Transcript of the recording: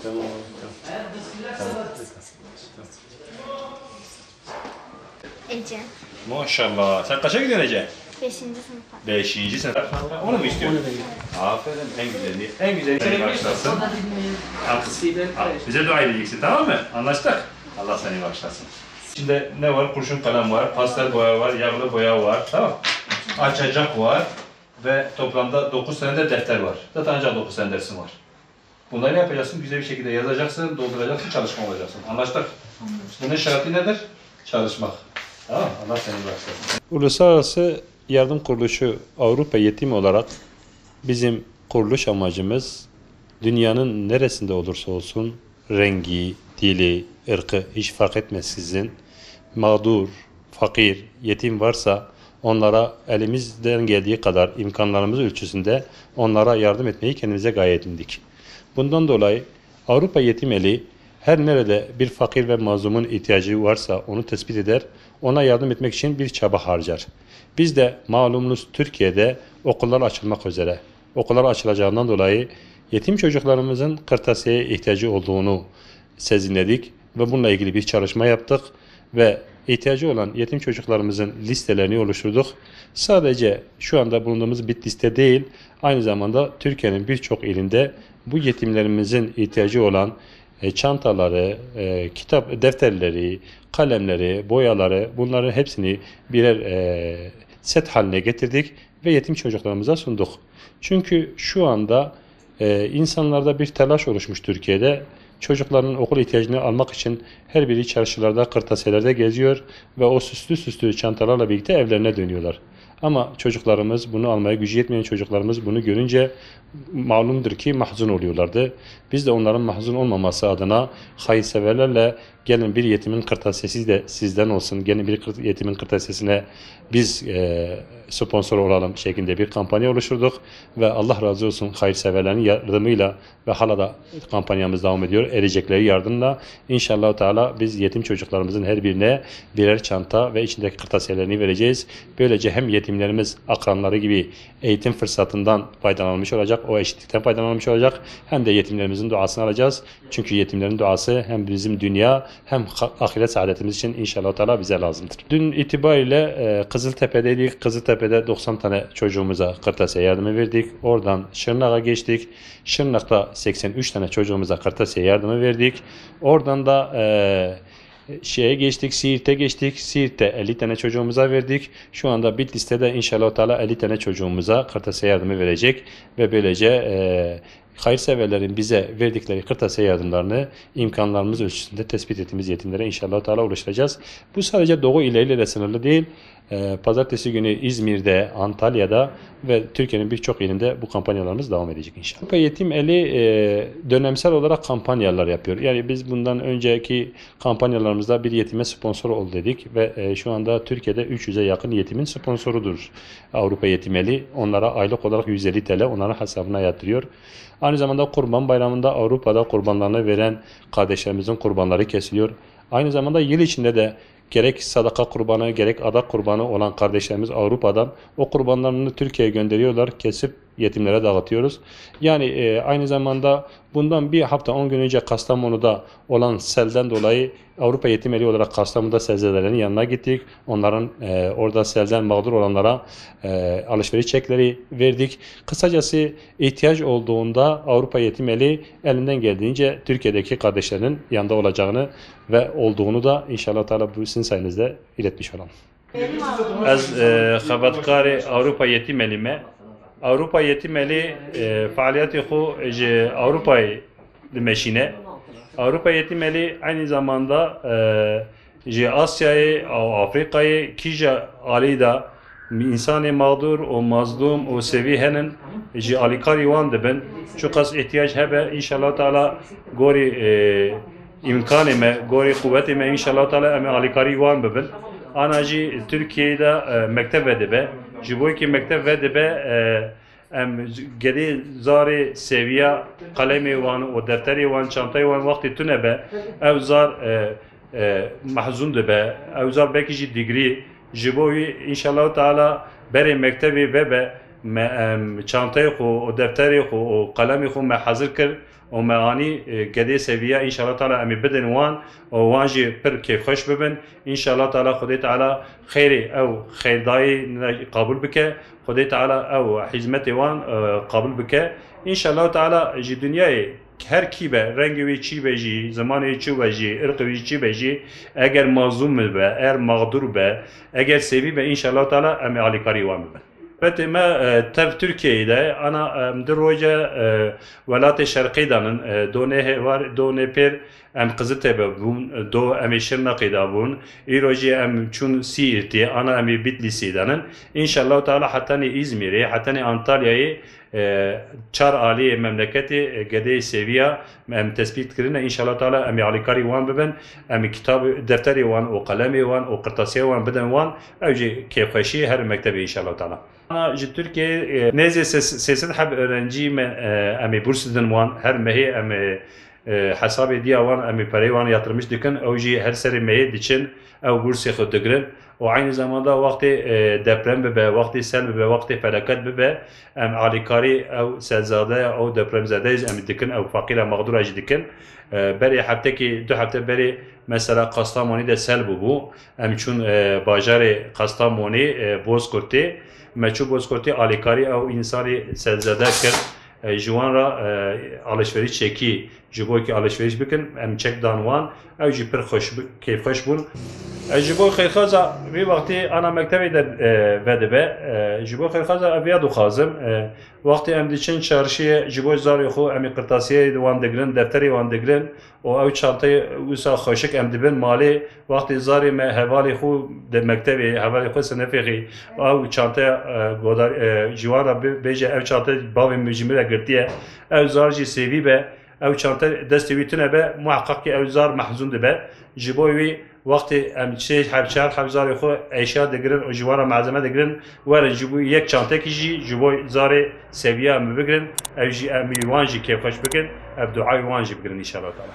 Tamam. Ece. Maşallah. Sen kaça gidiyorsun Ece? 5. sınıfa. 5. sınıf. Onu mu istiyorsun? Aferin. En güzeli. En güzeli seni başlasın. Bize dua edeceksin, tamam mı? Anlaştık. Allah seni başlasın. İçinde ne var? Kurşun kalem var, pastel boya var, yağlı boya var, tamam. Açacak var ve toplamda 9 tane de defter var. Zaten ancak 9 tane dersin var. Bunları ne yapacaksın? Güzel bir şekilde yazacaksın, dolduracaksın, çalışma olacaksın. Anlaştık. Bunun şartı nedir? Çalışmak. Tamam, Allah seni başlasın. Uluslararası Yardım Kuruluşu Avrupa Yetim olarak bizim kuruluş amacımız dünyanın neresinde olursa olsun rengi, dili, ırkı hiç fark etmeksizin mağdur, fakir, yetim varsa onlara elimizden geldiği kadar imkanlarımız ölçüsünde onlara yardım etmeyi kendimize gaye edindik. Bundan dolayı Avrupa Yetim Eli her nerede bir fakir ve mazlumun ihtiyacı varsa onu tespit eder, ona yardım etmek için bir çaba harcar. Biz de malumunuz Türkiye'de okullar açılmak üzere. Okullar açılacağından dolayı yetim çocuklarımızın kırtasiyeye ihtiyacı olduğunu sezinledik ve bununla ilgili bir çalışma yaptık ve ihtiyacı olan yetim çocuklarımızın listelerini oluşturduk. Sadece şu anda bulunduğumuz bir liste değil, aynı zamanda Türkiye'nin birçok ilinde bu yetimlerimizin ihtiyacı olan çantaları, kitap defterleri, kalemleri, boyaları bunların hepsini birer set haline getirdik ve yetim çocuklarımıza sunduk. Çünkü şu anda insanlarda bir telaş oluşmuş Türkiye'de. Çocukların okul ihtiyacını almak için her biri çarşılarda, kırtasiyelerde geziyor ve o süslü süslü çantalarla birlikte evlerine dönüyorlar. Ama çocuklarımız bunu almaya gücü yetmeyen çocuklarımız bunu görünce malumdur ki mahzun oluyorlardı. Biz de onların mahzun olmaması adına hayırseverlerle gelin bir yetimin kırtasiyesi de sizden olsun, gelin bir yetimin kırtasiyesine biz sponsor olalım şeklinde bir kampanya oluşturduk ve Allah razı olsun hayırseverlerin yardımıyla ve hala da kampanyamız devam ediyor. Erecekleri yardımla inşallah Teala biz yetim çocuklarımızın her birine birer çanta ve içindeki kırtasiyelerini vereceğiz. Böylece hem yetimlerimiz akranları gibi eğitim fırsatından faydalanmış olacak, o eşitlikten faydalanmış olacak, hem de yetimlerimizin duasını alacağız. Çünkü yetimlerin duası hem bizim dünya hem ahiret saadetimiz için inşallah Teala bize lazımdır. Dün itibariyle Kızıltepe'deydik. Kızıltepe'de 90 tane çocuğumuza kırtasiye yardımı verdik. Oradan Şırnak'a geçtik. Şırnak'ta 83 tane çocuğumuza kırtasiye yardımı verdik. Oradan da şeye geçtik, Siirt'e geçtik. Siirt'te 50 tane çocuğumuza verdik. Şu anda Bitlis'te de inşallah Teala 50 tane çocuğumuza kırtasiye yardımı verecek ve böylece hayırseverlerin bize verdikleri kırtasiye yardımlarını imkanlarımız ölçüsünde tespit ettiğimiz yetimlere inşallah Teala ulaştıracağız. Bu sadece Doğu illeriyle de sınırlı değil. Pazartesi günü İzmir'de, Antalya'da ve Türkiye'nin birçok ilinde bu kampanyalarımız devam edecek inşallah. Avrupa Yetim Eli dönemsel olarak kampanyalar yapıyor. Yani biz bundan önceki kampanyalarımızda bir yetime sponsor ol dedik ve şu anda Türkiye'de 300'e yakın yetimin sponsorudur Avrupa Yetim Eli. Onlara aylık olarak 150 TL onların hesabına yatırıyor. Aynı zamanda Kurban Bayramı'nda Avrupa'da kurbanlarını veren kardeşlerimizin kurbanları kesiliyor. Aynı zamanda yıl içinde de gerek sadaka kurbanı gerek adak kurbanı olan kardeşlerimiz Avrupa'dan o kurbanlarını Türkiye'ye gönderiyorlar. Kesip yetimlere dağıtıyoruz. Yani aynı zamanda bundan bir hafta 10 gün önce Kastamonu'da olan selden dolayı Avrupa Yetim Eli olarak Kastamonu'da selzelerin yanına gittik. Onların orada selden mağdur olanlara alışveriş çekleri verdik. Kısacası ihtiyaç olduğunda Avrupa Yetim Eli elinden geldiğince Türkiye'deki kardeşlerinin yanında olacağını ve olduğunu da inşallah Teala bu sizin sayenizde iletmiş olalım. Az xebatkari Avrupa Yetim Eli'me Avrupa Yetim Eli faaliyeti xu Avrupa'yı dimeşine Avrupa Yetim Eli aynı zamanda Asya'yı, Afrika'yı kija alida insanı mağdur, o mazlum, o seviyenin alikari van dibin. Çok az ihtiyaç hebe inşallah Teala gori imkanı gori kuvveti inşallah Teala eme alikari van bibin. Anacı Türkiye'de mektep vedibe. Jiboy ki mektep vedibe gedi zari seviye kalemi van o defteri van çantayı van vakti tüne be ev zar mahzun de be ev zar belki degree jiboy inşallah Teala beri mektebi ve be çantayı xo û defterê xo û qalemê xo me hezir kir û me anî gedê seviye inşallah Teala em ê bidin wan û wan jî pir kêfxweş bibin inşallah Teala Xwedê Teala xêrê ew xêrdayî qabûl bike Xwedê Teala ew hizmetê wan qabûl bike inşallah Teala ji dunyayê her kî be rengê wê çî be jî zimanê çî be jî irqê wê çî be jî eger mazlûm be eger mağdur be eger sevî be inşallah Teala em ê alîkarî wan bibin. Betê me tev Tirkiyeyê de ana di roja welatê şerqî danin donê pêr em Qiziltepe bûn do em ê Şirnexê da bûn îro jî em çûn Siirtê ana em ê Bitlisê danin inşallah Teala hetenê İzmirê hetenê Antalyayê çar aliyê memleketê gedê seviya em tespît kirine inşallah Teala em ê alîkarî wan bibin em ê kitab defterê wan û qalemê wan û qirtasiyê wan bidin wan ew jî kêfxweşî her mektebê inşallah Teala. Ji Tirkiyeyê nêzê 300 heb öğrencî me em ê burs didin wan her mehê em ê hesabê diya wan em ê perê wan yatırmış dikin ew jî her serê mehê diçin ew bursê xwe digirin û aynı zamanda wextê deprem bibe wextê sel bibe wextê felaket bibe em alîkarî ew selzadeya ew depremzedeyî em dikin ew faqîra mağdura jî dikin berê heftekî du hefte berê mesela Qastamonî de sel bûbû em çûn bajarê Qastamonî Bozkurtê me çû Bozkurtê alîkarî ew însanê selzede kir ji wan re alışveriş çekî ji bo ki alışveriş bikin em çek dan wan ew jî pir kêfxweş bûn ji bo xêrxaza vê wextê ana mektebê de vedibe ji bo xêrxaza ev ya dixwazim wextê em diçin çarşiyê ji bo zarê xwe em ê qirtasiyê wan digirin defterê wan digirin û ew çantayê wisa xweşik em dibin malê wextê zarê me hevalê xwe di mektebê hevalê xwe sinefê ew çantaya godar ji wan re bêje ev çantayê bavê min jî min re girtiye ew zar jî sevî be ew çanta destê wî tune be muheqqaq ki ew zar mehzûn dibe ji bo wî wextê em çar hevzarê xwe eşya digirin û ji wan re malzeme digirin werin ji bo yek çantekî jî ji bo zarê seviya em bigirin ew jî em ê wan jî kêfxweş bikin ev duayê wan jî bigirin inşallah Teala.